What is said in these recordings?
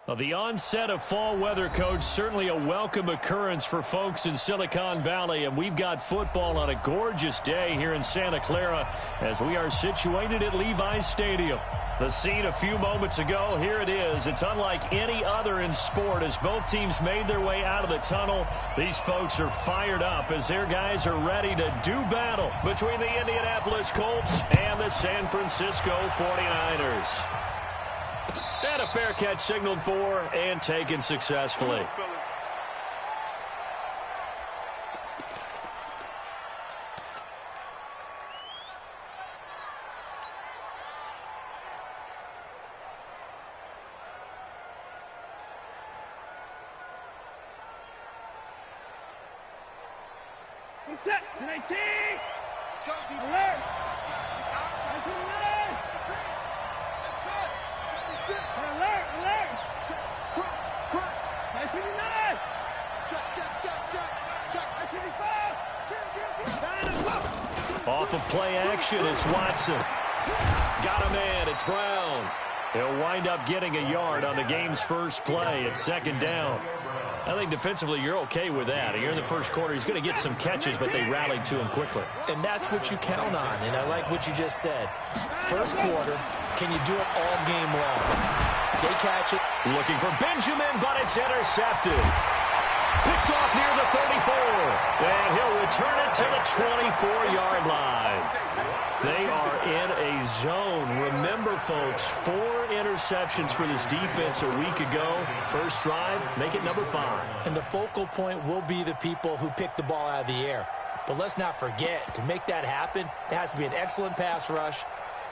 Well, the onset of fall weather, Coach, certainly a welcome occurrence for folks in Silicon Valley. And we've got football on a gorgeous day here in Santa Clara as we are situated at Levi's Stadium. The scene a few moments ago, here it is. It's unlike any other in sport as both teams made their way out of the tunnel. These folks are fired up as their guys are ready to do battle between the Indianapolis Colts and the San Francisco 49ers. And a fair catch signaled for and taken successfully. Set, 19! Let's go, alert! Alert! Alert! Check, cross! 59! Check! 55! Off of play action, it's Watson. Got a man, it's Brown. He'll wind up getting a yard on the game's first play. It's second down. I think defensively you're okay with that. Here in the first quarter, he's going to get some catches, but they rallied to him quickly. And that's what you count on, and I like what you just said. First quarter, can you do it all game long? They catch it. Looking for Benjamin, but it's intercepted. Picked off near the 34. And he'll return it to the 24-yard line. They are in a zone. Remember, folks, 4 interceptions for this defense a week ago. First drive, make it number 5. And the focal point will be the people who pick the ball out of the air. But let's not forget, to make that happen, there has to be an excellent pass rush,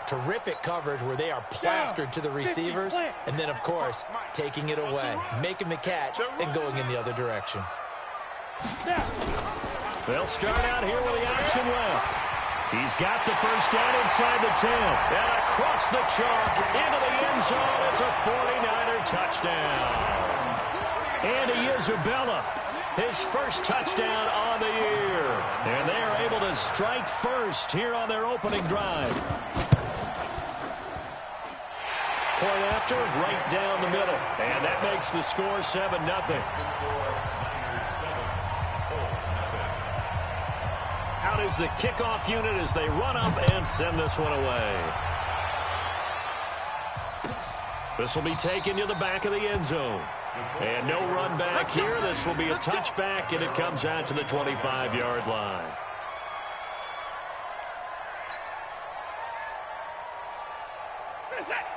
terrific coverage where they are plastered to the receivers, and then, of course, taking it away, making the catch, and going in the other direction. They'll start out here with the option left. He's got the first down inside the 10. And across the chalk into the end zone. It's a 49er touchdown. Andy Isabella, his first touchdown on the year. And they are able to strike first here on their opening drive. Point after, right down the middle. And that makes the score 7-0. Out is the kickoff unit as they run up and send this one away. This will be taken to the back of the end zone. And no run back here. This will be a touchback, and it comes out to the 25-yard line.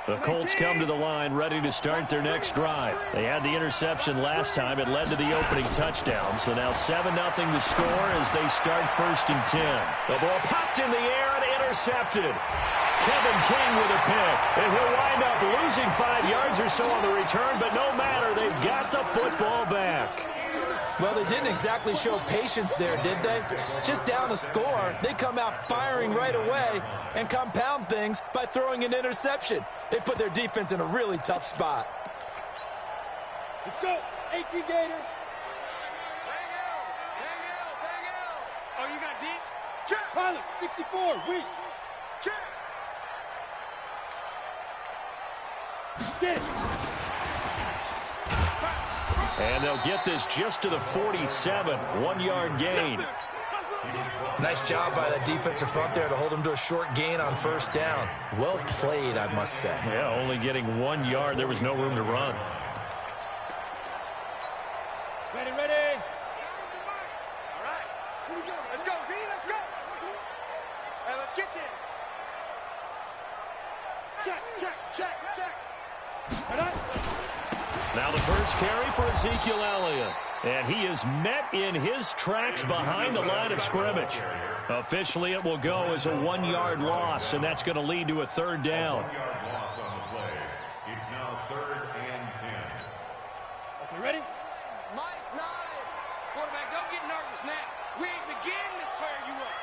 The Colts come to the line ready to start their next drive. They had the interception last time. It led to the opening touchdown. So now 7-0 to score as they start 1st and 10. The ball popped in the air and intercepted. Kevin King with a pick. And he'll wind up losing 5 yards or so on the return, but no matter, they've got the football back. Well, they didn't exactly show patience there, did they? Just down a score, they come out firing right away and compound things by throwing an interception. They put their defense in a really tough spot. Let's go, 18 Gator. Oh, you got deep? Check. Pilot, 64, weak. Check. Get it. And they'll get this just to the 47, 1-yard gain. Nice job by the defensive front there to hold them to a short gain on 1st down. Well played, I must say. Yeah, only getting 1 yard. There was no room to run. Ready. All right. Here we go. Let's go, D. Let's go. Hey, let's get there. Check. Right on. Now the first carry for Ezekiel Elliott. And he is met in his tracks behind the line of scrimmage. Officially, it will go as a 1-yard loss, and that's going to lead to a 3rd down. 1-yard loss on the play. It's now 3rd and 10. Okay, ready? Mike, nine. Quarterback, don't get nervous now. We ain't beginning to tear you up.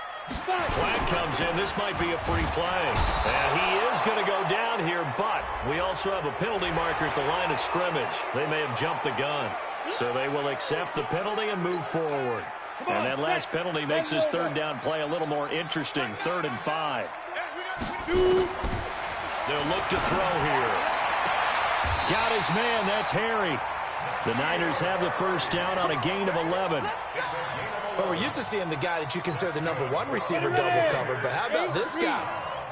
Flag comes in. This might be a free play. And he is going to go down here, but we also have a penalty marker at the line of scrimmage. They may have jumped the gun. So they will accept the penalty and move forward. And that last penalty makes this 3rd down play a little more interesting. 3rd and 5. They'll look to throw here. Got his man. That's Harry. The Niners have the first down on a gain of 11. Well, we're used to seeing the guy that you consider the number one receiver double covered, but how about this guy?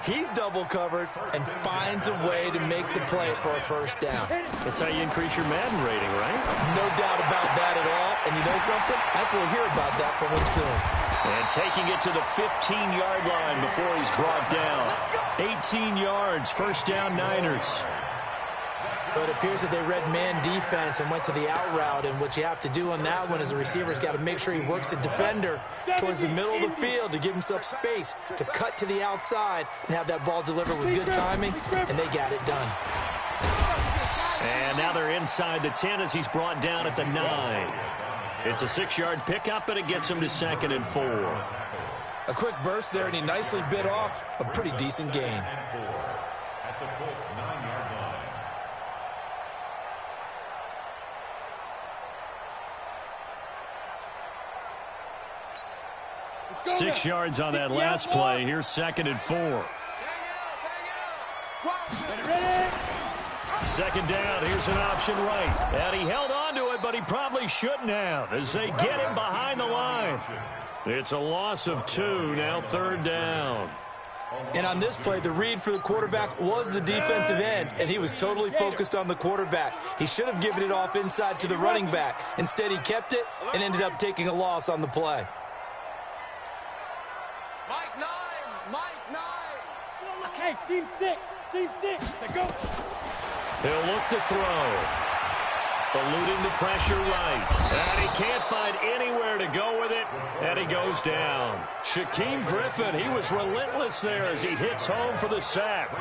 He's double covered and finds a way to make the play for a first down. That's how you increase your Madden rating, right? No doubt about that at all. And you know something? I think we'll hear about that from him soon. And taking it to the 15-yard line before he's brought down. 18 yards, first down Niners. But it appears that they read man defense and went to the out route. And what you have to do on that one is the receiver's got to make sure he works the defender towards the middle of the field to give himself space to cut to the outside and have that ball delivered with good timing, and they got it done. And now they're inside the 10 as he's brought down at the 9. It's a 6-yard pickup, and it gets him to 2nd and 4. A quick burst there, and he nicely bit off a pretty decent gain. At the Colts 9-yard line. 6 yards on that last play. Here's 2nd and 4. Second down. Here's an option right. And he held on to it, but he probably shouldn't have as they get him behind the line. It's a loss of 2. Now 3rd down. And on this play, the read for the quarterback was the defensive end, and he was totally focused on the quarterback. He should have given it off inside to the running back. Instead, he kept it and ended up taking a loss on the play. Hey, seam 6. Seam 6. Let's go. He'll look to throw. Eluding the pressure right. And he can't find anywhere to go with it. And he goes down. Shaquem Griffin, he was relentless there as he hits home for the sack.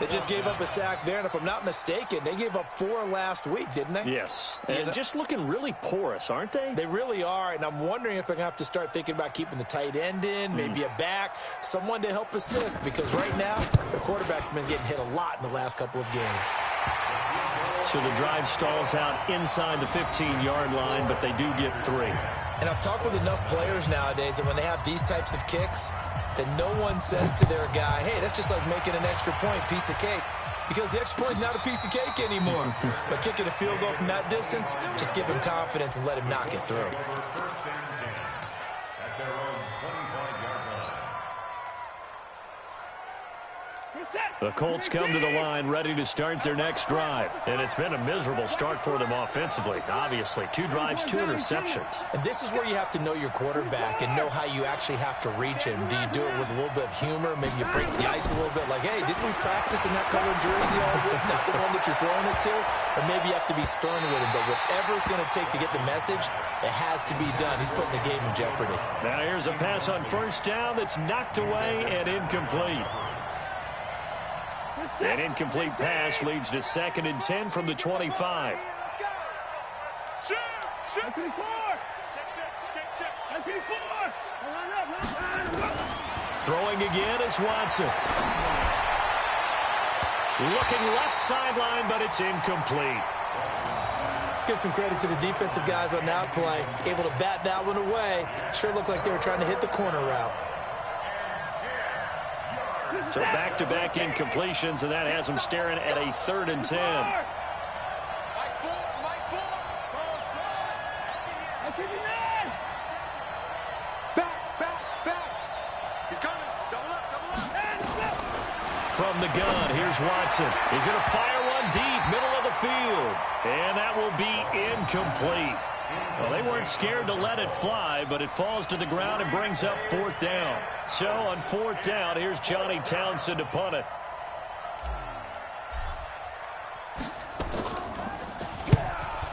They just gave up a sack there, and if I'm not mistaken, they gave up 4 last week, didn't they? Yes. And just looking really porous, aren't they? They really are, and I'm wondering if they're going to have to start thinking about keeping the tight end in, maybe a back, someone to help assist, because right now, the quarterback's been getting hit a lot in the last couple of games. So the drive stalls out inside the 15-yard line, but they do get 3. And I've talked with enough players nowadays that when they have these types of kicks, that no one says to their guy, hey, that's just like making an extra point, piece of cake. Because the extra point is not a piece of cake anymore. But kicking a field goal from that distance, just give him confidence and let him knock it through. First and 10. At their own 25-yard line. The Colts come to the line ready to start their next drive. And it's been a miserable start for them offensively. Obviously, 2 drives, 2 interceptions. And this is where you have to know your quarterback and know how you actually have to reach him. Do you do it with a little bit of humor? Maybe you break the ice a little bit like, hey, didn't we practice in that colored jersey all week? Not the one that you're throwing it to? Or maybe you have to be stern with him. But whatever it's going to take to get the message, it has to be done. He's putting the game in jeopardy. Now here's a pass on first down that's knocked away and incomplete. An incomplete pass leads to 2nd and 10 from the 25. Throwing again is Watson. Looking left sideline, but it's incomplete. Let's give some credit to the defensive guys on that play. Able to bat that one away. Sure looked like they were trying to hit the corner route. So back-to-back incompletions, and that has them staring at a 3rd and 10. From the gun, here's Watson. He's going to fire one deep, middle of the field. And that will be incomplete. Well, they weren't scared to let it fly, but it falls to the ground and brings up 4th down. So on 4th down, here's Johnny Townsend to punt it.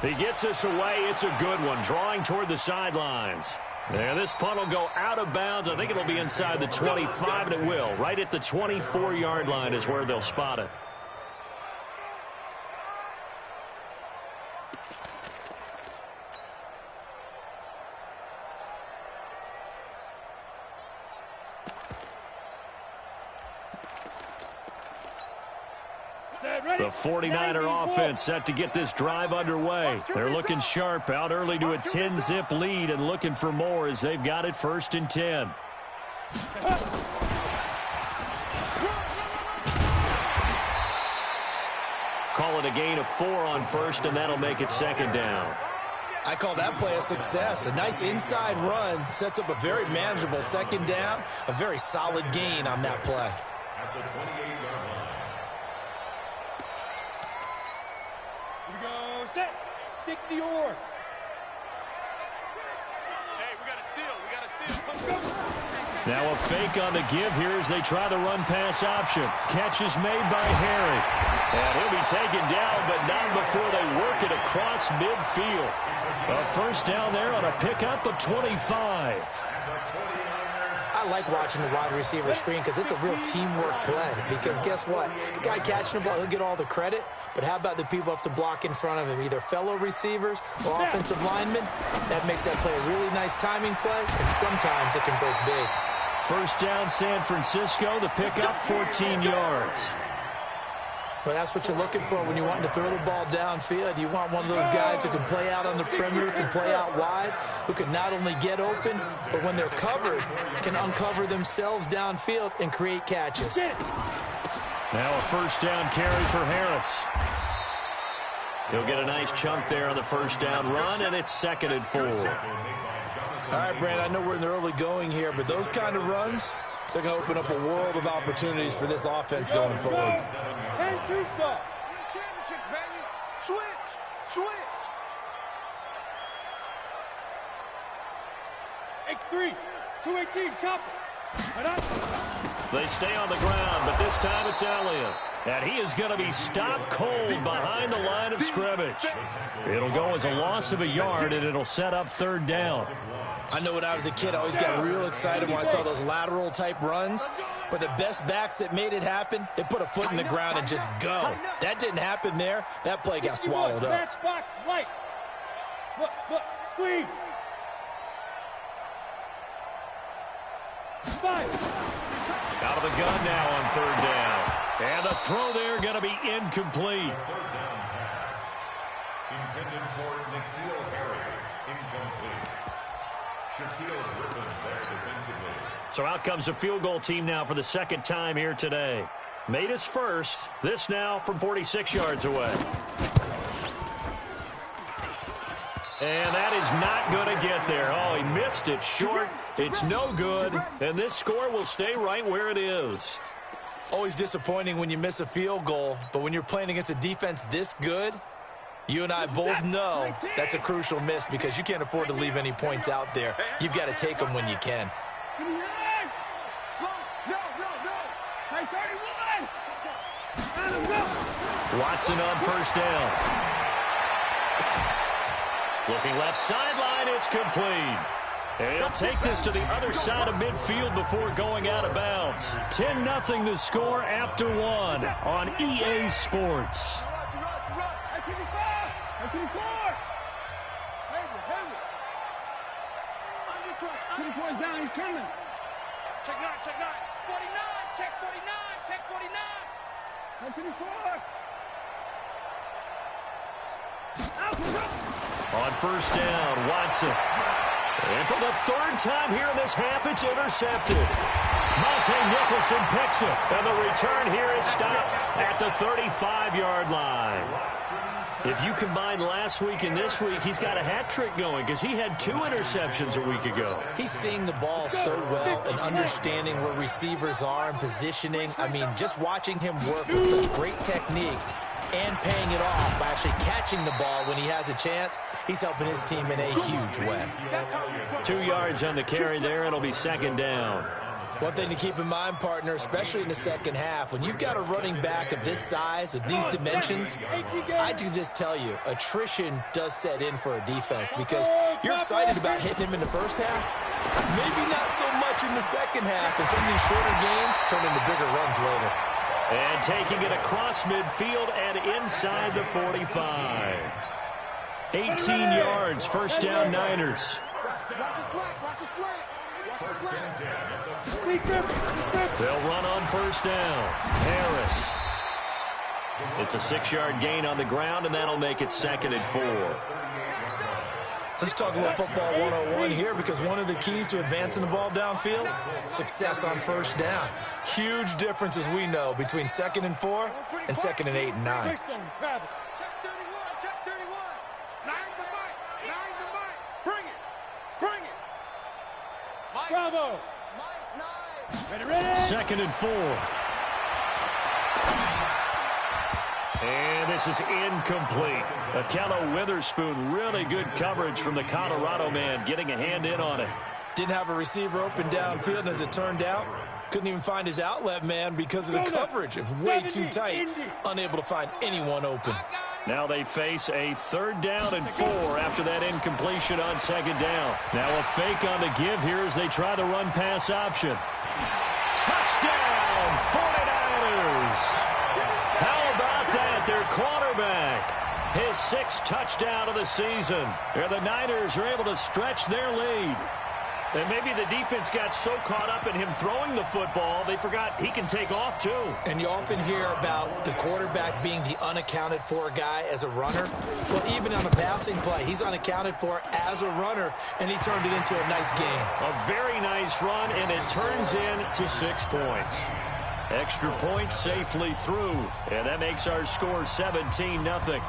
He gets us away. It's a good one, drawing toward the sidelines. And this punt will go out of bounds. I think it'll be inside the 25, and it will. Right at the 24-yard line is where they'll spot it. The 49er offense set to get this drive underway. They're looking sharp, out early to a 10-zip lead and looking for more as they've got it 1st and 10. Call call it a gain of 4 on first, and that'll make it second down. I call that play a success. A nice inside run sets up a very manageable second down, a very solid gain on that play. At the 28-yard line. Here we go, set. 60 or. Hey, we got a seal. We got a seal. Let's go. Now a fake on the give here as they try the run-pass option. Catch is made by Harry. And he'll be taken down, but not before they work it across midfield. A first down there on a pickup of 25. I like watching the wide receiver screen because it's a real teamwork play. Because guess what? The guy catching the ball, he'll get all the credit. But how about the people up to block in front of him, either fellow receivers or offensive linemen? That makes that play a really nice timing play, and sometimes it can break big. First down, San Francisco. The pickup, 14 yards. Well, that's what you're looking for when you're wanting to throw the ball downfield. You want one of those guys who can play out on the perimeter, can play out wide, who can not only get open, but when they're covered, can uncover themselves downfield and create catches. Now a first down carry for Harris. He'll get a nice chunk there on the first down run, and it's 2nd and 4. All right, Brand, I know we're in the early going here, but those kind of runs, they're going to open up a world of opportunities for this offense going forward. 10-2 stop. Championship, baby. Switch. Switch. X3. 218. Chop it. They stay on the ground, but this time it's Elliott. And he is going to be stopped cold behind the line of scrimmage. It'll go as a loss of a yard, and it'll set up 3rd down. I know when I was a kid, I always got real excited when I saw those lateral-type runs. But the best backs that made it happen, they put a foot in the ground and just go. That didn't happen there. That play got swallowed up. Matchbox lights. Look, squeeze. 5. Out of the gun now on 3rd down. And the throw there going to be incomplete. Third down pass. Intended for N'Keal Harry. Incomplete. Shaquille Griffin there defensively. So out comes a field goal team now for the 2nd time here today. Made his first. This now from 46 yards away. And that is not going to get there. Oh, he missed it short. It's no good. And this score will stay right where it is. Always disappointing when you miss a field goal, but when you're playing against a defense this good, you and I both know that's a crucial miss because you can't afford to leave any points out there. You've got to take them when you can. Watson on first down. Looking left sideline, it's complete. And he'll take this to the other side of midfield before going out of bounds. 10-0 the score after 1 on EA Sports. Down, he's coming. Check 9, check 9. 49, check 49, check 49. On first down, Watson. And for the 3rd time here in this half, it's intercepted. Monte Nicholson picks it. And the return here is stopped at the 35-yard line. If you combine last week and this week, he's got a hat trick going because he had 2 interceptions a week ago. He's seeing the ball so well and understanding where receivers are and positioning. I mean, just watching him work with such great technique and paying it off by actually catching the ball when he has a chance, he's helping his team in a huge way. 2 yards on the carry there. It'll be 2nd down. One thing to keep in mind, partner, especially in the second half, when you've got a running back of this size, of these dimensions, I can just tell you, attrition does set in for a defense because you're excited about hitting him in the first half, maybe not so much in the second half, and some of these shorter gains turn into bigger runs later. And taking it across midfield and inside the 45. 18 yards, first down Niners. Watch a slack, watch a slack. They'll run on first down. Harris. It's a 6-yard gain on the ground, and that'll make it 2nd and 4. Let's talk a little football 101 here, because one of the keys to advancing the ball downfield, success on first down. Huge difference, as we know, between 2nd and 4 and 2nd and 8 and 9. Check 31, check 31. Nine the mic. Bring it. Bravo. Ready. 2nd and 4. And this is incomplete. Akello Witherspoon, really good coverage from the Colorado man, getting a hand in on it. Didn't have a receiver open downfield, and as it turned out, couldn't even find his outlet man because of the coverage. It was way too tight, unable to find anyone open. Now they face a 3rd down and 4 after that incompletion on 2nd down. Now a fake on the give here as they try the run-pass option. Touchdown, 49ers! How about that? Their quarterback, his 6th touchdown of the season. And the Niners are able to stretch their lead. And maybe the defense got so caught up in him throwing the football, they forgot he can take off too. And you often hear about the quarterback being the unaccounted for guy as a runner. Well, even on a passing play, he's unaccounted for as a runner, and he turned it into a nice game. A very nice run, and it turns into 6 points. Extra point safely through, and that makes our score 17-0.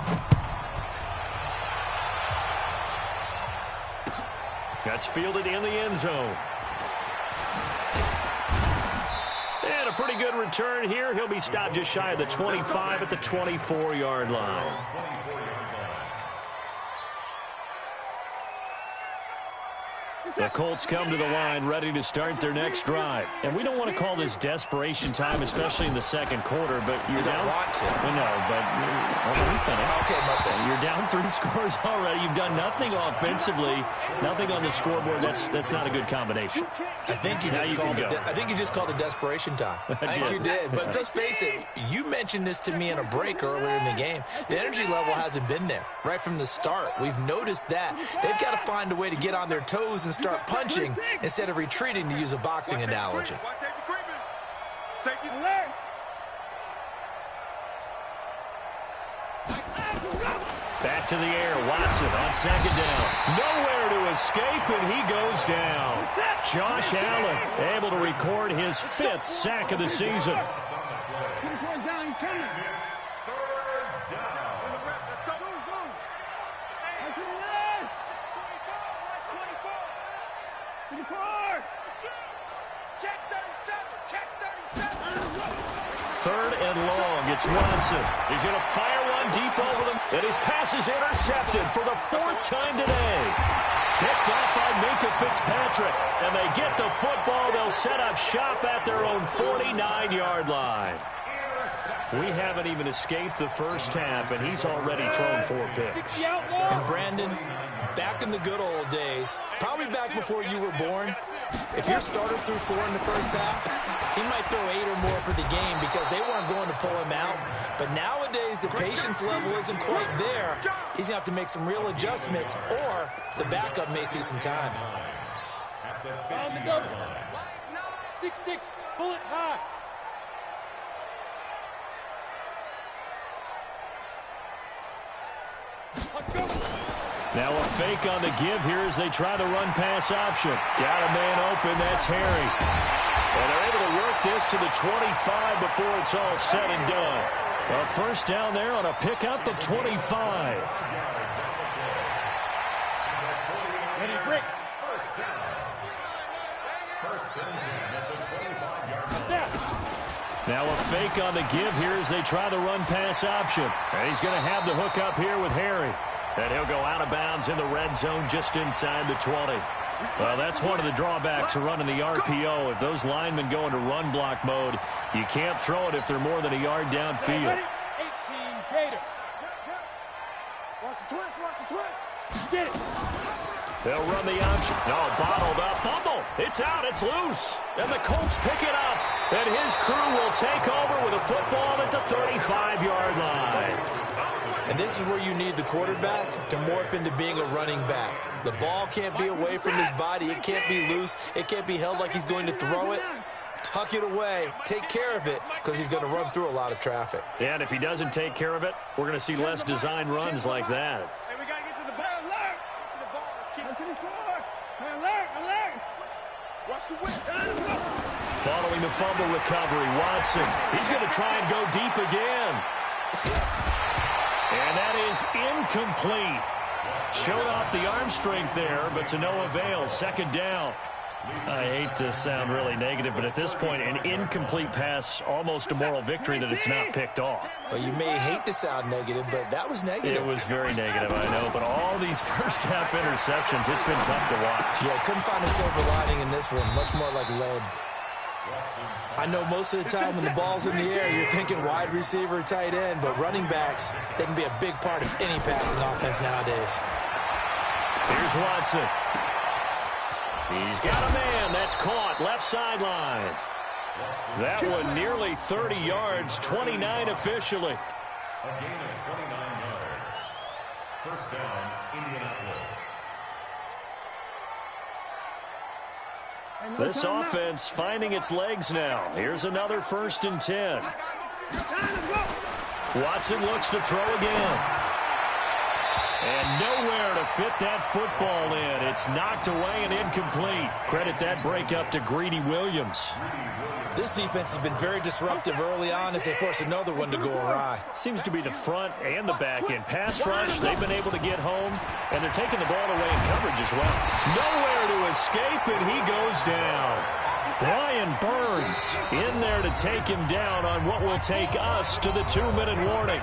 That's fielded in the end zone. And a pretty good return here. He'll be stopped just shy of the 25 at the 24-yard line. The Colts come to the line ready to start their next drive. And we don't want to call this desperation time, especially in the 2nd quarter, but you're down. You don't want to. No, but let me finish. Okay, my bad. You're down 3 scores already. You've done nothing offensively, nothing on the scoreboard. That's not a good combination. I think you just called it desperation time. I think you did. But let's face it, you mentioned this to me in a break earlier in the game. The energy level hasn't been there right from the start. We've noticed that. They've got to find a way to get on their toes and start punching instead of retreating, to use a boxing analogy. Safety alert. Back to the air. Watson on 2nd down. Nowhere to escape, and he goes down. Josh Allen able to record his 5th sack of the season. Third and long. It's Watson. He's going to fire one deep over them. And his pass is intercepted for the 4th time today. Picked off by Minka Fitzpatrick. And they get the football. They'll set up shop at their own 49-yard line. We haven't even escaped the first half, and he's already thrown 4 picks. And Brandon, back in the good old days, probably back before you were born, if your starter threw 4 in the first half, he might throw 8 or more for the game because they weren't going to pull him out. But nowadays, the patience level isn't quite there. He's going to have to make some real adjustments, or the backup may see some time. On the double. 6-6, bullet high. Now a fake on the give here as they try the run-pass option. Got a man open. That's Harry. And they're able to work this to the 25 before it's all said and done. A first down there on a pickup of 25. Ready, break. Snap. Now a fake on the give here as they try the run-pass option. And he's going to have the hook up here with Harry. And he'll go out of bounds in the red zone just inside the 20. Well, that's one of the drawbacks of running the RPO. If those linemen go into run block mode, you can't throw it if they're more than a yard downfield. 18 Gator. Watch the twist. Get it. They'll run the option. No, bottled up. Fumble. It's out. It's loose. And the Colts pick it up. And his crew will take over with a football at the 35-yard line. And this is where you need the quarterback to morph into being a running back. The ball can't be away from his body. It can't be loose. It can't be held like he's going to throw it. Tuck it away. Take care of it because he's going to run through a lot of traffic. And if he doesn't take care of it, we're going to see less design runs like that. Hey, we got to get to the ball. Get to the ball. Alert! Watch the whip. Following the fumble recovery, Watson. He's going to try and go deep again. And that is incomplete. Showed off the arm strength there, but to no avail. Second down. I hate to sound really negative, but at this point, an incomplete pass, almost a moral victory that it's not picked off. Well, you may hate to sound negative, but that was negative. It was very negative, I know, but all these first-half interceptions, it's been tough to watch. Yeah, couldn't find a silver lining in this one, much more like lead. I know most of the time when the ball's in the air, you're thinking wide receiver, tight end, but running backs, they can be a big part of any passing offense nowadays. Here's Watson. He's got a man. That's caught. Left sideline. That one nearly 30 yards, 29 officially. A gain of 29 yards. First down, Indianapolis. This offense finding its legs now. Here's another 1st and 10. Watson looks to throw again. And nowhere to fit that football in. It's knocked away and incomplete. Credit that breakup to Greedy Williams. This defense has been very disruptive early on as they force another one to go awry. Seems to be the front and the back end. Pass rush, they've been able to get home, and they're taking the ball away in coverage as well. Nowhere to escape, and he goes down. Brian Burns in there to take him down on what will take us to the 2-minute warning.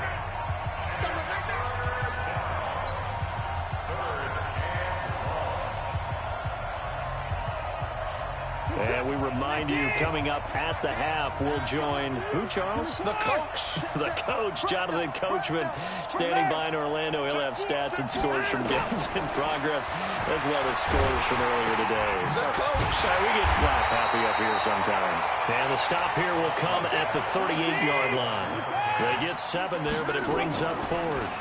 And we remind you, coming up at the half, we'll join who, Charles? The coach. The coach, Jonathan Coachman, standing by in Orlando. He'll have stats and scores from games in progress, as well as scores from earlier today. The coach. We get slap happy up here sometimes. And the stop here will come at the 38-yard line. They get 7 there, but it brings up 4th.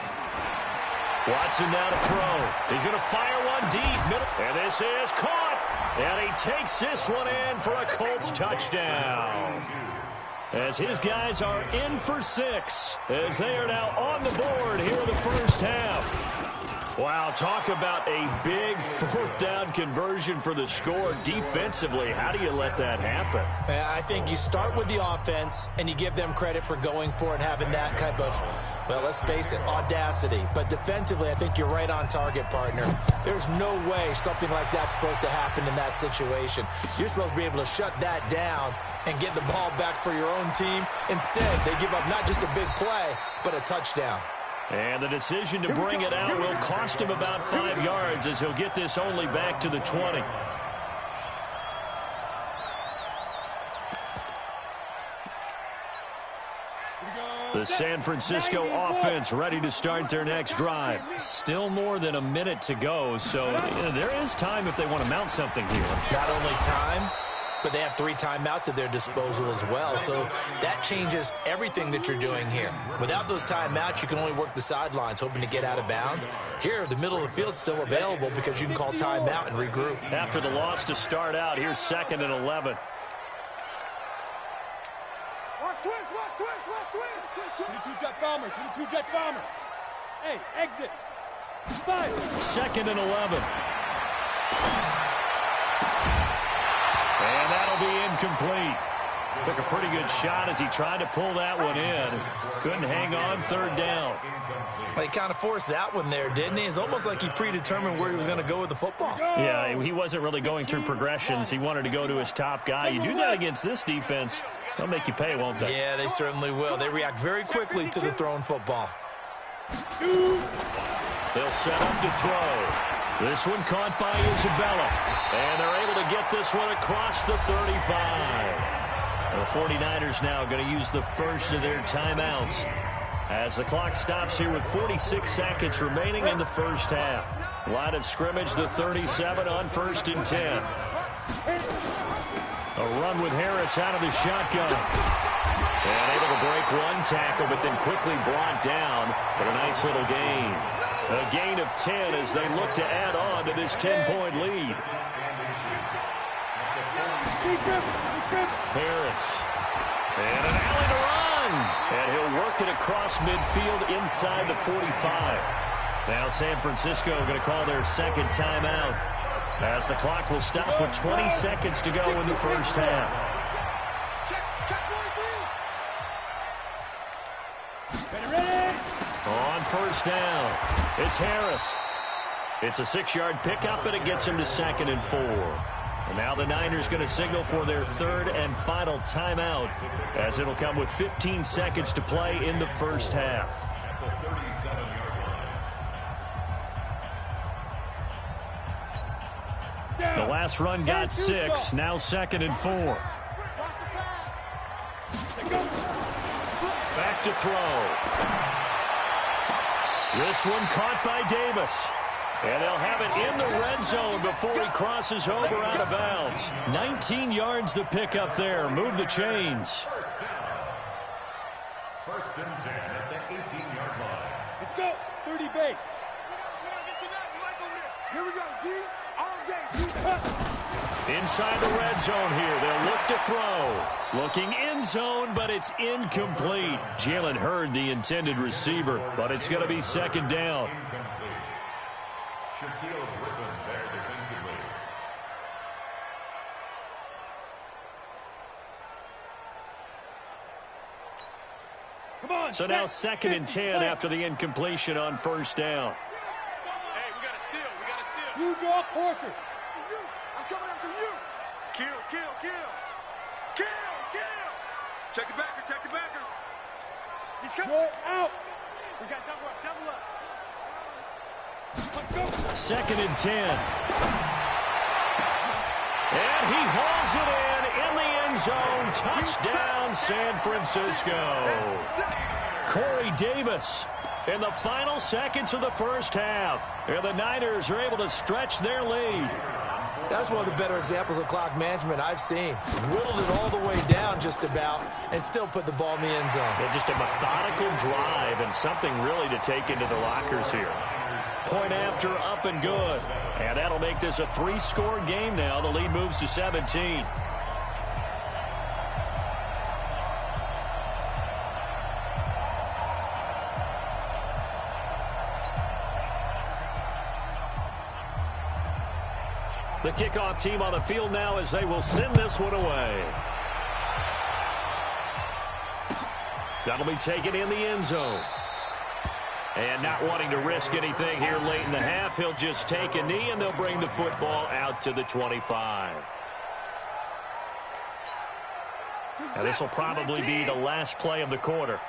Watson now to throw. He's going to fire one deep. And this is caught. And he takes this one in for a Colts touchdown. As his guys are in for 6, as they are now on the board here in the first half. Wow, talk about a big 4th down conversion for the score defensively. How do you let that happen? I think you start with the offense, and you give them credit for going for it and having that type of, well, let's face it, audacity. But defensively, I think you're right on target, partner. There's no way something like that's supposed to happen in that situation. You're supposed to be able to shut that down and get the ball back for your own team. Instead, they give up not just a big play, but a touchdown. And the decision to bring it out will cost him about 5 yards as he'll get this only back to the 20. The San Francisco offense ready to start their next drive. Still more than a minute to go, so there is time if they want to mount something here. Not only time, but they have 3 timeouts at their disposal as well. So that changes everything that you're doing here. Without those timeouts, you can only work the sidelines, hoping to get out of bounds. Here, the middle of the field's still available because you can call timeout and regroup. After the loss to start out, here's 2nd and 11. Watch twins. 22-jet bomber. 22-jet bomber. Hey, exit. 5. 2nd and 11. And that'll be incomplete. Took a pretty good shot as he tried to pull that one in. Couldn't hang on, 3rd down. He kind of forced that one there, didn't he? It's almost like he predetermined where he was going to go with the football. Yeah, he wasn't really going through progressions. He wanted to go to his top guy. You do that against this defense, they'll make you pay, won't they? Yeah, they certainly will. They react very quickly to the thrown football. They'll set up to throw. This one caught by Isabella. And they're able to get this one across the 35. The 49ers now going to use the first of their timeouts as the clock stops here with 46 seconds remaining in the first half. Line of scrimmage, the 37 on 1st and 10. A run with Harris out of the shotgun. And able to break one tackle, but then quickly brought down. But a nice little gain. A gain of 10 as they look to add on to this 10-point lead. Harris. And an alley to run. And he'll work it across midfield inside the 45. Now San Francisco going to call their second timeout as the clock will stop with 20 seconds to go in the first half. On first down, it's Harris. It's a 6-yard pickup, and it gets him to 2nd and 4. And now the Niners going to signal for their third and final timeout, as it'll come with 15 seconds to play in the first half. The last run got 6, now 2nd and 4. Back to throw. This one caught by Davis. And they'll have it in the red zone before he crosses over out of bounds. 19 yards the pick up there. Move the chains. First and 10 at the 18-yard line. Let's go. 30 base. Here we go, D. All day, D. Inside the red zone here. They'll look to throw. Looking end zone, but it's incomplete. Jalen Hurd, the intended receiver, but it's going to be 2nd down. Shaquille Griffin there defensively. Come on. So now 2nd and 10 after the incompletion on first down. Hey, we got a seal. We got a seal. You draw Porker. I'm coming after you. Kill, kill, kill. Kill, kill. Check the backer, check the backer. He's coming. Go out. We got double up, double up. 2nd and 10. And he hauls it in the end zone. Touchdown, San Francisco. Corey Davis in the final seconds of the first half. And the Niners are able to stretch their lead. That's one of the better examples of clock management I've seen. Whittled it all the way down just about and still put the ball in the end zone. Yeah, just a methodical drive and something really to take into the lockers here. Point after, up and good. And that'll make this a 3-score game now. The lead moves to 17. The kickoff team on the field now as they will send this one away. That'll be taken in the end zone. And not wanting to risk anything here late in the half, he'll just take a knee, and they'll bring the football out to the 25. Now, this will probably be the last play of the quarter.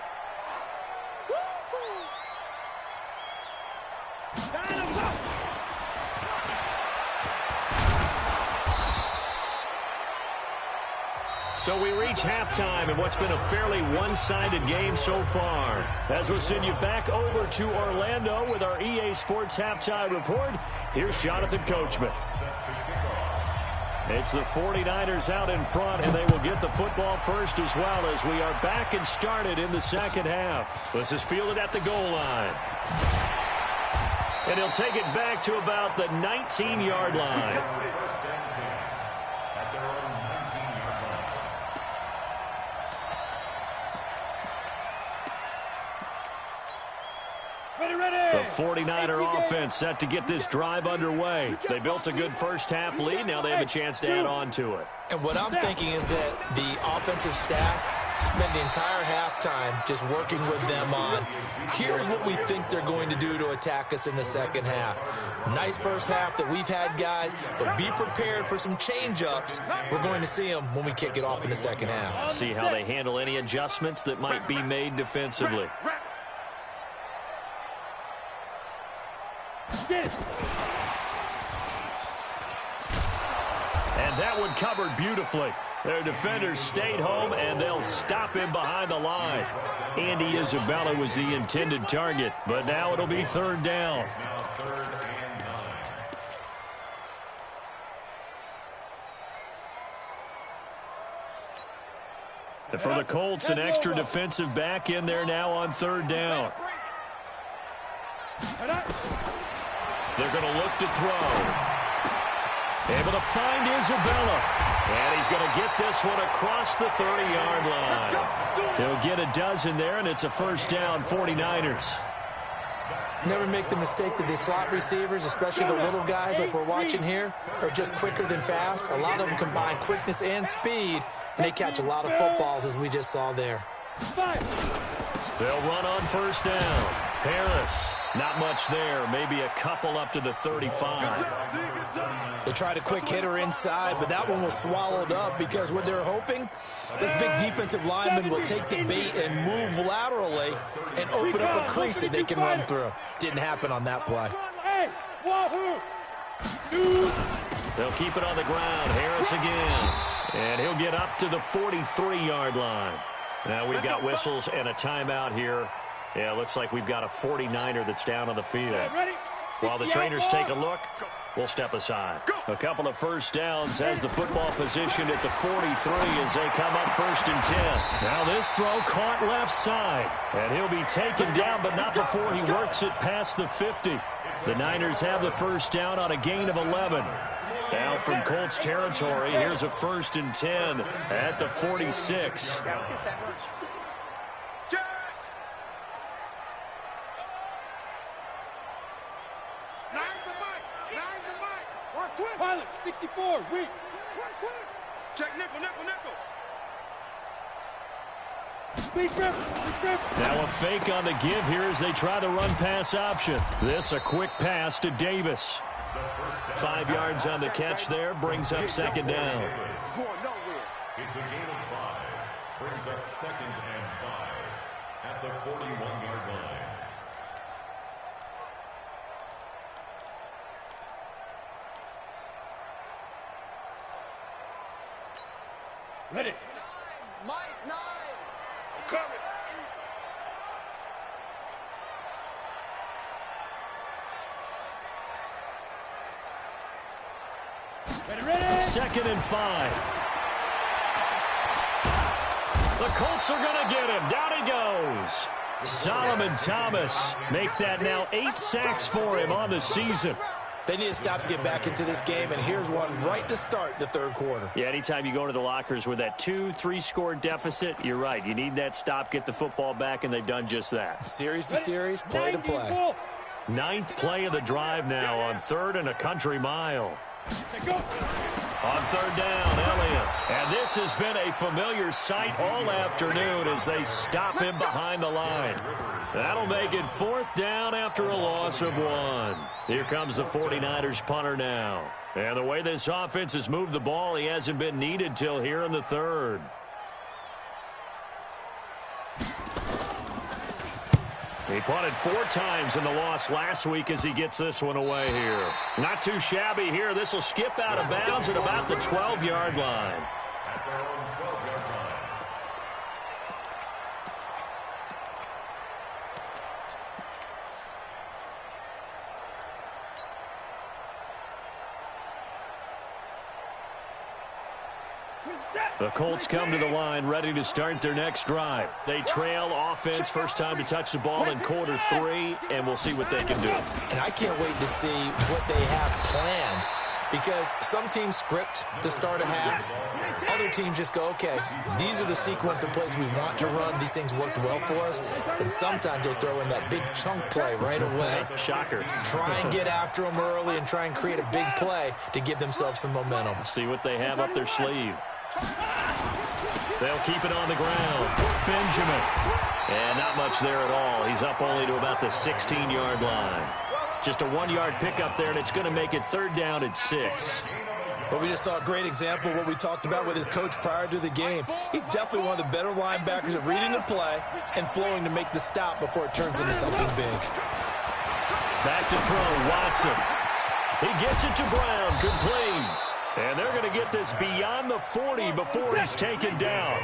So we reach halftime in what's been a fairly one-sided game so far. As we'll send you back over to Orlando with our EA Sports Halftime Report, here's Jonathan Coachman. It's the 49ers out in front, and they will get the football first as well as we are back and started in the second half. This is fielded at the goal line. And he'll take it back to about the 19-yard line. The 49er offense set to get this drive underway. They built a good first-half lead. Now they have a chance to add on to it. And what I'm thinking is that the offensive staff spend the entire halftime just working with them on, here's what we think they're going to do to attack us in the second half. Nice first half that we've had, guys, but be prepared for some change-ups. We're going to see them when we kick it off in the second half. See how they handle any adjustments that might be made defensively. And that one covered beautifully. Their defenders stayed home, and they'll stop him behind the line. Andy Isabella was the intended target, but now it'll be 3rd down. And for the Colts, an extra defensive back in there now on 3rd down. They're going to look to throw. Able to find Isabella. And he's going to get this one across the 30-yard line. He'll get a dozen there, and it's a first down, 49ers. Never make the mistake that the slot receivers, especially the little guys like we're watching here, are just quicker than fast. A lot of them combine quickness and speed, and they catch a lot of footballs, as we just saw there. They'll run on first down. Harris, not much there. Maybe a couple up to the 35. They tried a quick hitter inside, but that one was swallowed up because what they're hoping, this big defensive lineman will take the bait and move laterally and open up a crease that they can run through. Didn't happen on that play. They'll keep it on the ground. Harris again. And he'll get up to the 43-yard line. Now we've got whistles and a timeout here. Yeah, it looks like we've got a 49er that's down on the field. While the trainers take a look, we'll step aside. A couple of first downs has the football positioned at the 43 as they come up 1st and 10. Now this throw caught left side. And he'll be taken down, but not before he works it past the 50. The Niners have the first down on a gain of 11. Now from Colts territory, here's a 1st and 10 at the 46. Pilot, 64, weak. Check nickel. Now a fake on the give here as they try the run-pass option. This a quick pass to Davis. 5 yards on the catch there, brings up 2nd down. It's a gain of 5. Brings up 2nd and 5 at the 41-yard line. Ready. Mike, 9. I'm coming. Ready. 2nd and 5. The Colts are going to get him. Down he goes. Solomon Thomas make that now 8 sacks for him on the season. They need to stop to get back into this game, and here's one right to start the 3rd quarter. Yeah, anytime you go to the lockers with that 2-3 score deficit, you're right. You need that stop, get the football back, and they've done just that. Series to series, play to play. 9th play of the drive now on 3rd and a country mile. On 3rd down, Elliott. And this has been a familiar sight all afternoon as they stop him behind the line. That'll make it 4th down after a loss of 1. Here comes the 49ers punter now. And the way this offense has moved the ball, he hasn't been needed till here in the 3rd. He punted 4 times in the loss last week as he gets this one away here. Not too shabby here. This will skip out of bounds at about the 12-yard line. At their own 12-yard line. The Colts come to the line ready to start their next drive. They trail offense, first time to touch the ball in quarter 3, and we'll see what they can do. And I can't wait to see what they have planned, because some teams script to start a half. Other teams just go, okay, these are the sequence of plays we want to run. These things worked well for us. And sometimes they throw in that big chunk play right away. Shocker. Try and get after them early and try and create a big play to give themselves some momentum. See what they have up their sleeve. They'll keep it on the ground. Benjamin. And not much there at all. He's up only to about the 16-yard line. Just a 1-yard pickup there, and it's going to make it 3rd down and 6. Well, we just saw a great example of what we talked about with his coach prior to the game. He's definitely one of the better linebackers at reading the play and flowing to make the stop before it turns into something big. Back to throw, Watson. He gets it to Brown, complete. And they're going to get this beyond the 40 before he's taken down.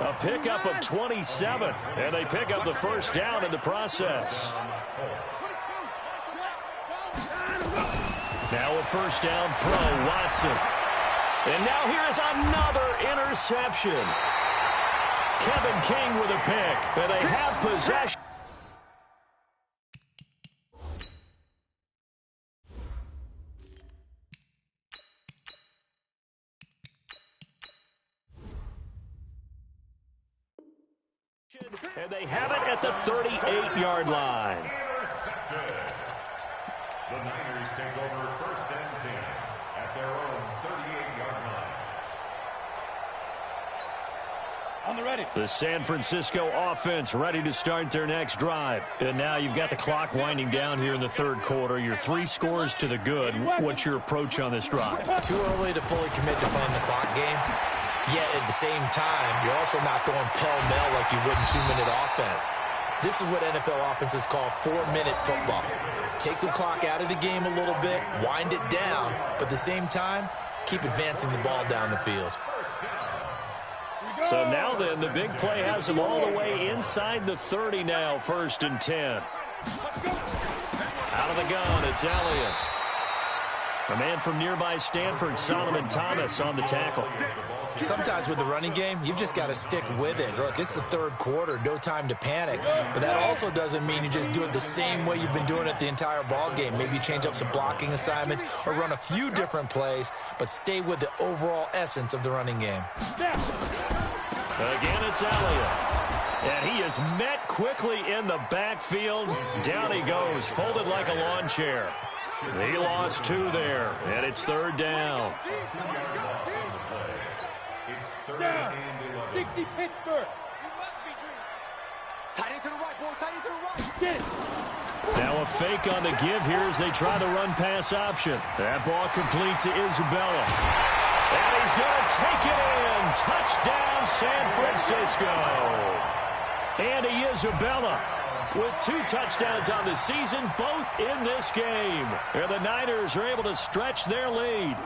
A pickup of 27, and they pick up the first down in the process. Now a first down throw, Watson. And now here's another interception. Kevin King with a pick, and they have possession. And they have it at the 38-yard line. Good. The Niners take over 1st and 10 at their own 38-yard line. On the ready. The San Francisco offense ready to start their next drive. And now you've got the clock winding down here in the third quarter. You're 3 scores to the good. What's your approach on this drive? Too early to fully commit to playing the clock game. Yet at the same time, you're also not going pell-mell like you would in 2-minute offense. This is what NFL offenses call 4-minute football. Take the clock out of the game a little bit, wind it down, but at the same time, keep advancing the ball down the field. So now then, the big play has them all the way inside the 30 now, 1st and 10. Out of the gun, it's Elliott. A man from nearby Stanford, Solomon Thomas, on the tackle. Sometimes with the running game, you've just got to stick with it. Look, it's the third quarter, no time to panic. But that also doesn't mean you just do it the same way you've been doing it the entire ball game. Maybe change up some blocking assignments or run a few different plays, but stay with the overall essence of the running game. Again, it's Elliott. And he is met quickly in the backfield. Down he goes, folded like a lawn chair. He lost 2 there, and it's 3rd down. It's 3rd and 11. 60 Pittsburgh. Tight end to the right, boy. Tight end to the right. Now a fake on the give here as they try the run-pass option. That ball complete to Isabella. And he's going to take it in. Touchdown, San Francisco. Andy Isabella with 2 touchdowns on the season, both in this game. And the Niners are able to stretch their lead.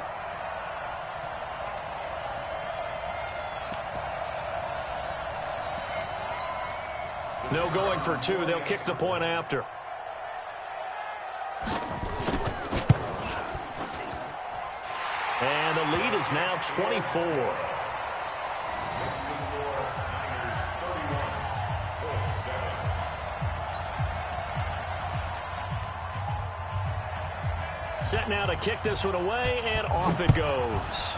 No going for 2. They'll kick the point after. And the lead is now 24. Set now to kick this one away, and off it goes.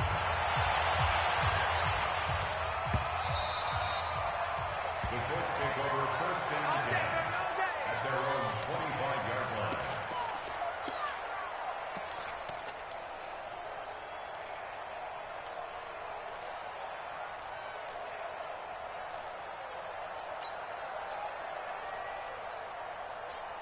The Colts take over 1st and 10 at their own 25-yard line.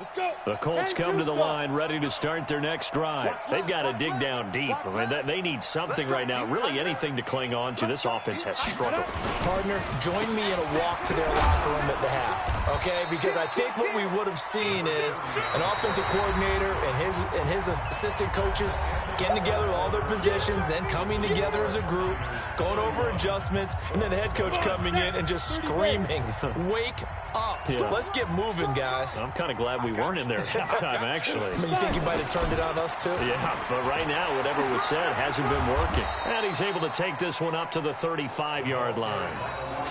Let's go. The Colts come to the line ready to start their next drive. They've got to dig down deep. I mean, they need something right now, really anything to cling on to. This offense has struggled. Partner, join me in a walk to their locker room at the half, okay? Because I think what we would have seen is an offensive coordinator and his assistant coaches getting together with all their positions, then coming together as a group, going over adjustments, and then the head coach coming in and just screaming, "Wake up. Yeah. Let's get moving, guys." I'm kind of glad we weren't in there at halftime, actually. I mean, you think you might have turned it on us, too? Yeah, but right now, whatever was said hasn't been working. And he's able to take this one up to the 35-yard line.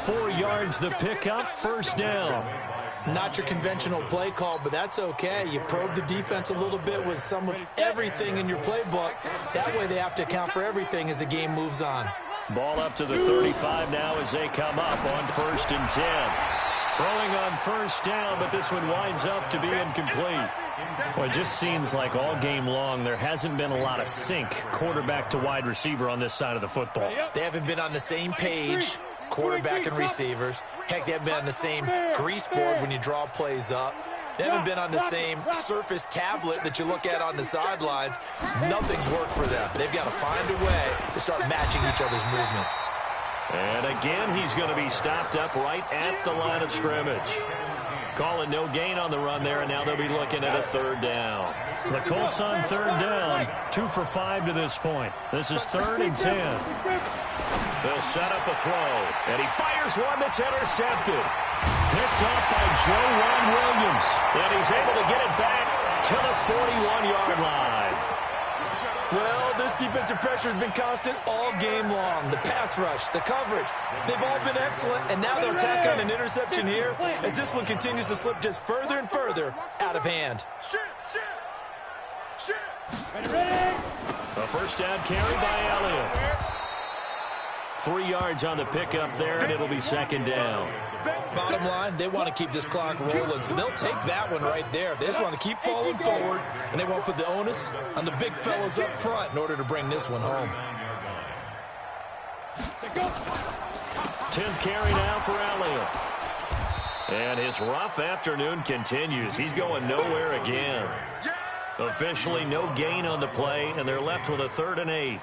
4 yards the pickup, 1st down. Not your conventional play call, but that's okay. You probe the defense a little bit with some of everything in your playbook. That way they have to account for everything as the game moves on. Ball up to the 35 now as they come up on 1st and 10. Throwing on 1st down, but this one winds up to be incomplete. Well, it just seems like all game long there hasn't been a lot of sync quarterback to wide receiver on this side of the football. They haven't been on the same page, quarterback and receivers. Heck, they haven't been on the same grease board when you draw plays up. They haven't been on the same Surface tablet that you look at on the sidelines. Nothing's worked for them. They've got to find a way to start matching each other's movements. And again, he's going to be stopped up right at the line of scrimmage. Calling no gain on the run there, and now they'll be looking at a 3rd down. The Colts on 3rd down, 2 for 5 to this point. This is 3rd and 10. They'll set up a throw, and he fires one that's intercepted. Picked up by Joe Ron Williams, and he's able to get it back to the 41-yard line. Well, this defensive pressure has been constant all game long. The pass rush, the coverage, they've all been excellent, and now they'll tack on an interception here as this one continues to slip just further and further out of hand. Ready. A 1st down carry by Elliott. 3 yards on the pickup there, and it'll be second down. Bottom line, they want to keep this clock rolling, so they'll take that one right there. They just want to keep falling forward, and they won't put the onus on the big fellas up front in order to bring this one home. 10th carry now for Elliott. And his rough afternoon continues. He's going nowhere again. Officially no gain on the play, and they're left with a 3rd and 8.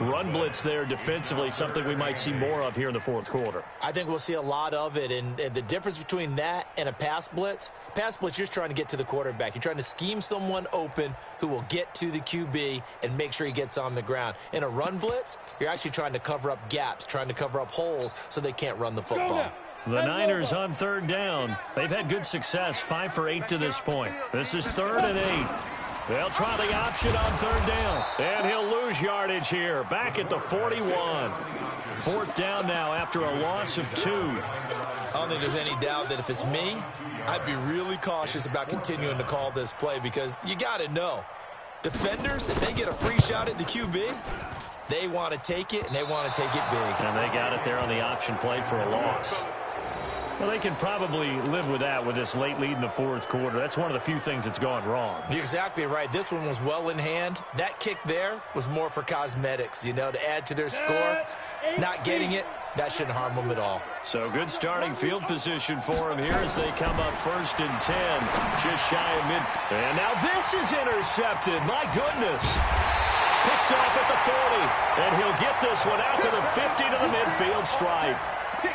Run blitz there defensively, something we might see more of here in the fourth quarter. I think we'll see a lot of it, and the difference between that and a pass blitz, you're just trying to get to the quarterback. You're trying to scheme someone open who will get to the QB and make sure he gets on the ground. In a run blitz, you're actually trying to cover up gaps, trying to cover up holes so they can't run the football. The Niners on 3rd down. They've had good success, 5 for 8 to this point. This is 3rd and 8. They'll try the option on 3rd down. And he'll lose yardage here. Back at the 41. 4th down now after a loss of 2. I don't think there's any doubt that if it's me, I'd be really cautious about continuing to call this play because you got to know, defenders, if they get a free shot at the QB, they want to take it, and they want to take it big. And they got it there on the option play for a loss. Well, they can probably live with that with this late lead in the fourth quarter. That's one of the few things that's gone wrong. You're exactly right. This one was well in hand. That kick there was more for cosmetics, to add to their score. Not getting it, that shouldn't harm them at all. So good starting field position for them here as they come up 1st and 10, just shy of midfield. And now this is intercepted. My goodness. Picked off at the 40, and he'll get this one out to the 50 to the midfield stripe.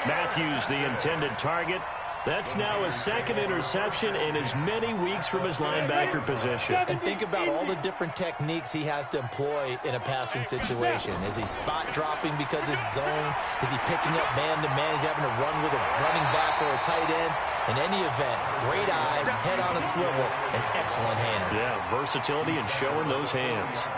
Matthews, the intended target. That's now his 2nd interception in as many weeks from his linebacker position. And think about all the different techniques he has to employ in a passing situation. Is he spot dropping because it's zone? Is he picking up man-to-man? He's having to run with a running back or a tight end? In any event, great eyes, head on a swivel, and excellent hands. Yeah, versatility and showing those hands.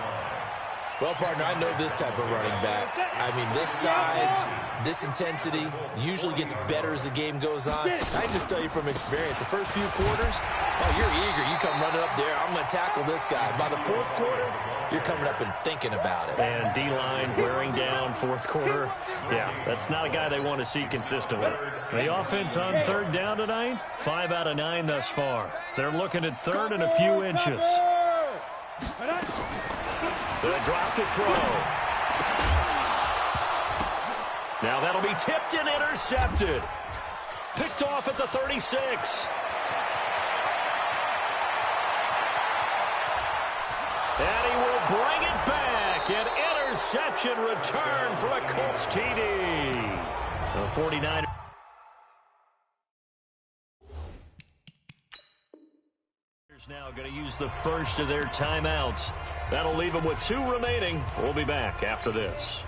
Well, partner, I know this type of running back. I mean, this size, this intensity usually gets better as the game goes on. I just tell you from experience, the first few quarters, oh, you're eager. You come running up there, I'm going to tackle this guy. By the fourth quarter, you're coming up and thinking about it. And D-line wearing down fourth quarter. Yeah, that's not a guy they want to see consistently. The offense on 3rd down tonight, 5 out of 9 thus far. They're looking at 3rd and a few inches. The drop to throw. Now that'll be tipped and intercepted. Picked off at the 36. And he will bring it back. An interception return for a Colts TD. The 49ers. Now going to use the first of their timeouts. That'll leave them with 2 remaining. We'll be back after this.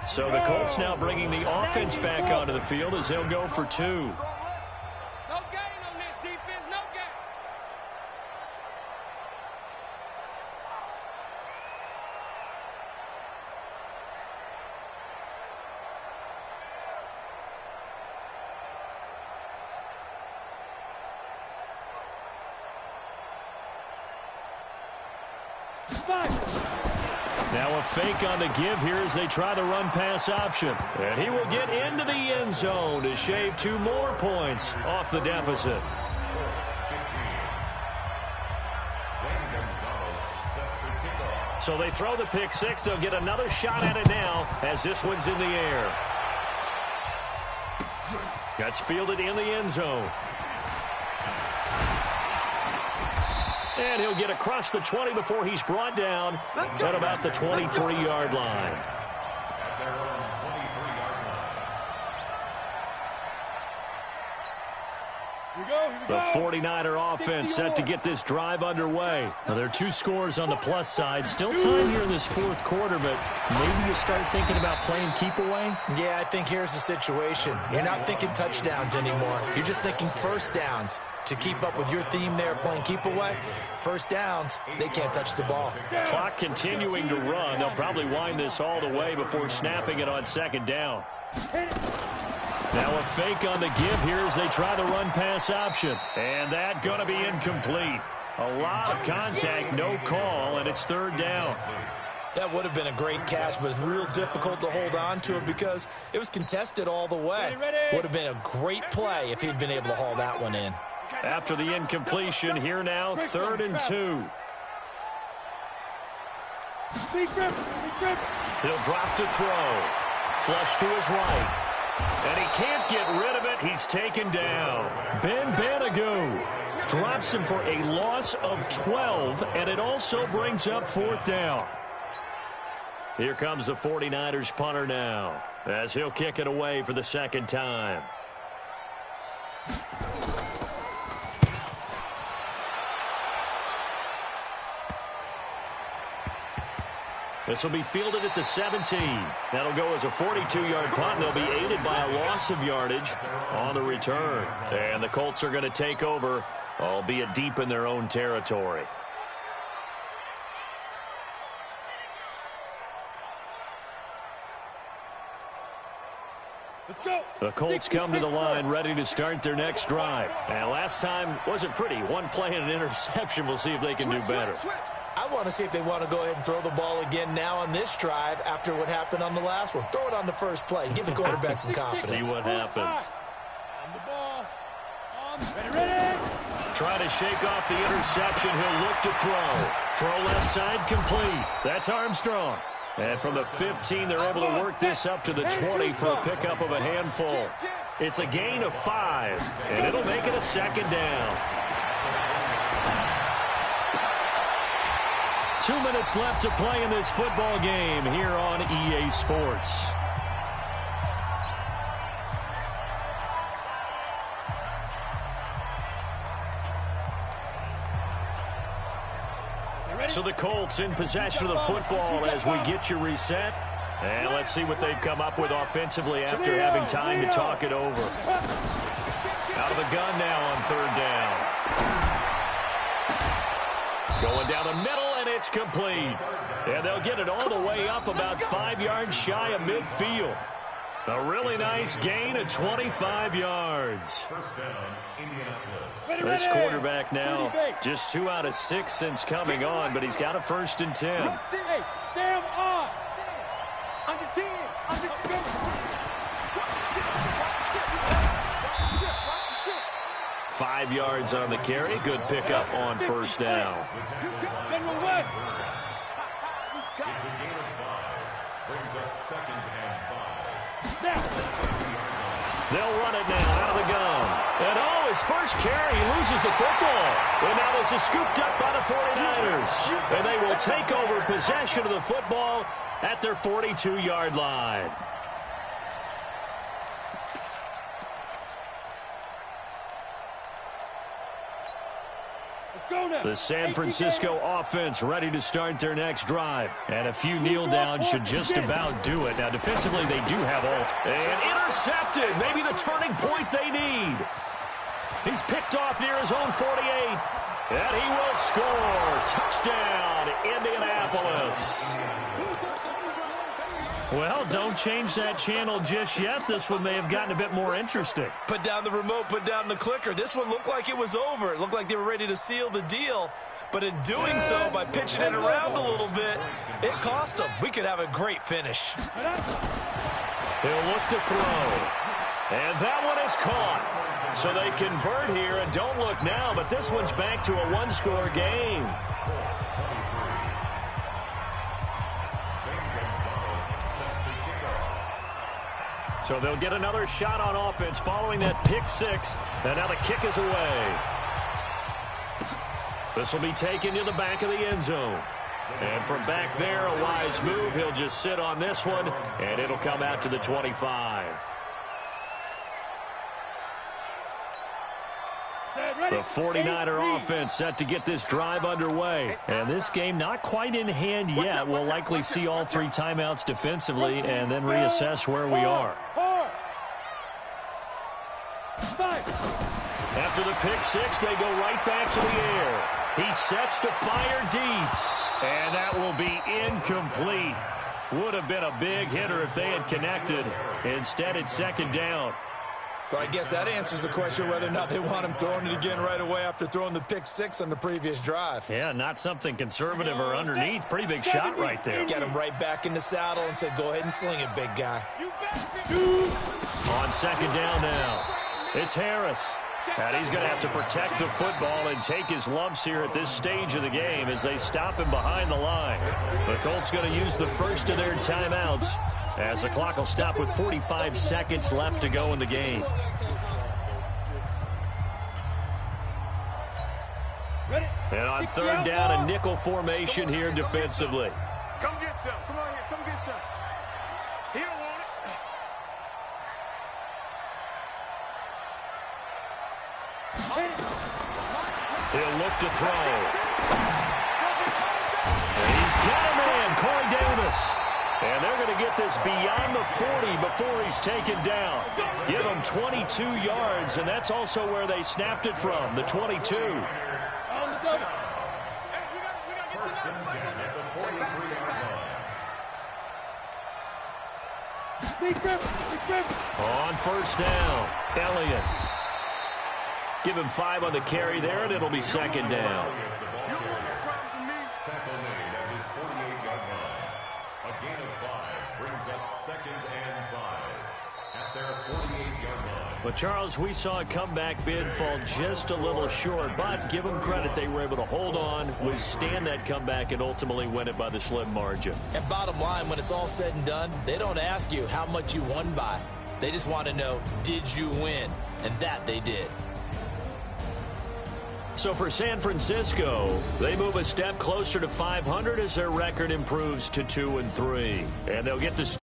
So the Colts now bringing the offense back onto the field as they'll go for 2. No gain on this defense, no gain. Now a fake on the give here as they try the run-pass option. And he will get into the end zone to shave 2 more points off the deficit. So they throw the pick 6. They'll get another shot at it now as this one's in the air. That's fielded in the end zone. And he'll get across the 20 before he's brought down at about the 23-yard line. The 49er offense set to get this drive underway. Now, there are 2 scores on the plus side. Still time here in this fourth quarter, but maybe you start thinking about playing keep away? Yeah, I think here's the situation. You're not thinking touchdowns anymore. You're just thinking first downs. To keep up with your theme there, playing keep away, first downs, they can't touch the ball. Clock continuing to run. They'll probably wind this all the way before snapping it on 2nd down. Now a fake on the give here as they try the run-pass option. And that going to be incomplete. A lot of contact, no call, and it's third down. That would have been a great catch, but it's real difficult to hold on to it because it was contested all the way. Would have been a great play if he'd been able to haul that one in. After the incompletion, here now, 3rd and 2. He'll drop to throw. Flush to his right. And he can't get rid of it. He's taken down. Ben Banagoo drops him for a loss of 12, and it also brings up 4th down. Here comes the 49ers punter now, as he'll kick it away for the 2nd time. This will be fielded at the 17. That'll go as a 42-yard punt, and they'll be aided by a loss of yardage on the return. And the Colts are going to take over, albeit deep in their own territory. Let's go. The Colts come to the line ready to start their next drive. And last time wasn't pretty. One play and an interception. We'll see if they can do better. I want to see if they want to go ahead and throw the ball again now on this drive after what happened on the last one. Throw it on the first play. Give the quarterback some confidence. See what happens. On the ball. Ready. Try to shake off the interception. He'll look to throw. Throw left side complete. That's Armstrong. And from the 15, they're able to work this up to the 20 for a pickup of a handful. It's a gain of 5, and it'll make it a 2nd down. 2 minutes left to play in this football game here on EA Sports. So the Colts in possession of the football as we get you reset. And let's see what they've come up with offensively after having time to talk it over. Out of the gun now on 3rd down. Going down the middle, and it's complete. And they'll get it all the way up about 5 yards shy of midfield. A really nice gain of 25 yards. First down, Indianapolis. This quarterback now just 2 out of 6 since coming on, but he's got a 1st and 10. Hey, Sam on. Under 10. Under 10. 5 yards on the carry. Good pickup on 1st down. General West. It's a gain of 5. Brings up 2nd and 5. They'll run it now out of the gun. And his first carry, he loses the football. And now this is scooped up by the 49ers. And they will take over possession of the football at their 42-yard line. The San Francisco offense ready to start their next drive. And a few kneel downs should just about do it. Now, defensively, they do have all. And intercepted. Maybe the turning point they need. He's picked off near his own 48. And he will score. Touchdown, Indianapolis. Well, don't change that channel just yet. This one may have gotten a bit more interesting. Put down the remote, put down the clicker. This one looked like it was over. It looked like they were ready to seal the deal. But in doing so, by pitching it around a little bit, it cost them. We could have a great finish. He'll look to throw. And that one is caught. So they convert here and don't look now, but this one's back to a one-score game. So they'll get another shot on offense following that pick six. And now the kick is away. This will be taken to the back of the end zone. And from back there, a wise move. He'll just sit on this one, and it'll come out to the 25. The 49er offense set to get this drive underway. And this game not quite in hand yet. We'll likely see all three timeouts defensively and then reassess where we are. After the pick six, they go right back to the air. He sets to fire deep. And that will be incomplete. Would have been a big hitter if they had connected. Instead, it's second down. So I guess that answers the question whether or not they want him throwing it again right away after throwing the pick six on the previous drive. Yeah, not something conservative or underneath. Pretty big shot right there. Get him right back in the saddle and say, go ahead and sling it, big guy. On second down now, it's Harris. And he's going to have to protect the football and take his lumps here at this stage of the game as they stop him behind the line. The Colts going to use the first of their timeouts as the clock will stop with 45 seconds left to go in the game. And on third down, a nickel formation here defensively. Come get some. Come on here. Come get some. He don't want it. He'll look to throw. And he's got him in, Corey Davis. And they're going to get this beyond the 40 before he's taken down. Give him 22 yards, and that's also where they snapped it from, the 22. First and 10 at the 43-yard line. On first down, Elliott. Give him 5 on the carry there, and it'll be second down. Tackle made at his 48-yard line. A gain of 5 brings up second and 5 at their 48-yard line. But, Charles, we saw a comeback bid fall just a little short, but give them credit. They were able to hold on, withstand that comeback, and ultimately win it by the slim margin. And bottom line, when it's all said and done, they don't ask you how much you won by. They just want to know, did you win? And that they did. So for San Francisco, they move a step closer to 500 as their record improves to 2-3. And they'll get to